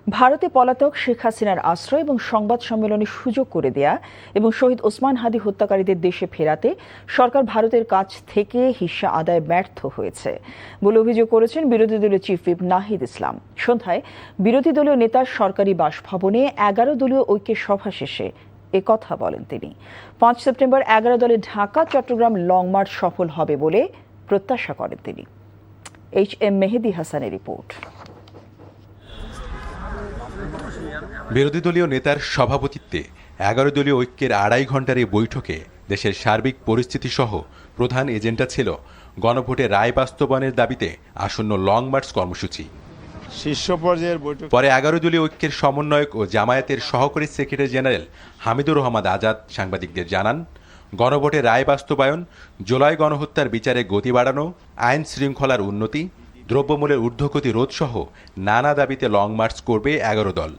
ভারতে পলাতক শেখ হাসিনার আশ্রয় এবং সংবাদ সম্মেলনের সুযোগ করে দেয়া এবং শহীদ ওসমান হাদি হত্যাকারীদের দেশে ফেরাতে সরকার ভারতের কাছ থেকে হিস্সা আদায় ব্যর্থ হয়েছে বলে অভিযোগ করেছেন বিরোধী দলীয় চিফ হুইপ নাহিদ ইসলাম। সন্ধ্যায় বিরোধী দলীয় নেতার সরকারি বাসভবনে 11 দলীয় ঐক্যের সভা শেষে কথা বলেন তিনি। 5 সেপ্টেম্বর 11 দলের ঢাকা চট্টগ্রাম লং মার্চ সফল হবে বলে প্রত্যাশা করেন তিনি। HM মেহেদী হাসানের রিপোর্ট। বিরোধী দলীয় নেতার সভাপতিত্বে 11 দলীয় ঐক্যের 2.5 ঘণ্টার এই বৈঠকে দেশের সার্বিক পরিস্থিতি সহ প্রধান এজেন্ডা ছিল গণভোটে রায় বাস্তবায়নের দাবিতে আসন্ন লং মার্চ কর্মসূচি। শীর্ষ পর্যায়ের বৈঠক পরে 11 দলীয় ঐক্যের সমন্বয়ক ও জামায়াতের সহকারী সেক্রেটারি জেনারেল হামিদুর রহমান আজাদ সাংবাদিকদের জানান, গণভোটে রায় বাস্তবায়ন, জুলাই গণহত্যার বিচারে গতি বাড়ানো, আইন শৃঙ্খলার উন্নতি, দ্রব্যমূল্যের ঊর্ধ্বগতি রোধ সহ নানা দাবিতে লং মার্চ করবে 11 দল,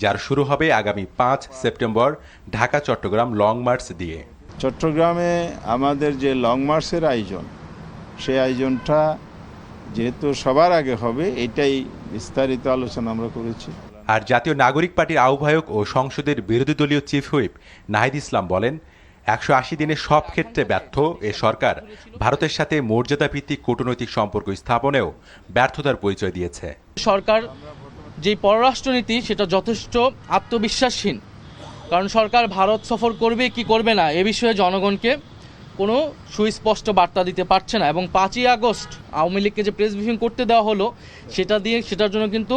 যার শুরু হবে আগামী 5 September Dhaka Chattogram long march দিয়ে। চট্টগ্রামে আমাদের যে লং মার্চের আয়োজন, সেই আয়োজনটা যেহেতু সবার আগে হবে, এটাই বিস্তারিত আলোচনা আমরা করেছি। আর জাতীয় নাগরিক পার্টির আহ্বায়ক ও সংসদের বিরোধী দলীয় চিফ হুইপ নাহিদ ইসলাম বলেন, 180 দিনে সব ক্ষেত্রে ব্যর্থ এ সরকার ভারতের সাথে মর্যাদা ভিত্তিক কূটনৈতিক সম্পর্ক স্থাপনেও ব্যর্থতার পরিচয় দিয়েছে। সরকার যে পররাষ্ট্রনীতি সেটা যথেষ্ট আত্মবিশ্বাসহীন, কারণ সরকার ভারত সফর করবে কি করবে না এ বিষয়ে জনগণকে কোনো সুস্পষ্ট বার্তা দিতে পারছে না। এবং 5ই আগস্ট আওয়ামী লীগকে যে প্রেস ব্রিফিং করতে দেওয়া হলো, সেটার জন্য কিন্তু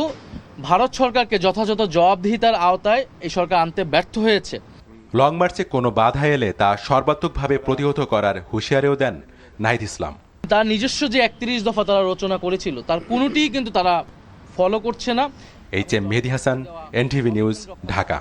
ভারত সরকারকে যথাযথ জবাবদিহিতার আওতায় এই সরকার আনতে ব্যর্থ হয়েছে। লং মার্চে কোনো বাধা এলে তা সর্বাত্মকভাবে প্রতিহত করার হুঁশিয়ারিও দেন নাহিদ ইসলাম। তার নিজস্ব যে 31 দফা তারা রচনা করেছিল, তার কোনোটিই কিন্তু তারা ফলো করছে না। HM মেহেদী হাসান, NTV নিউজ, ঢাকা।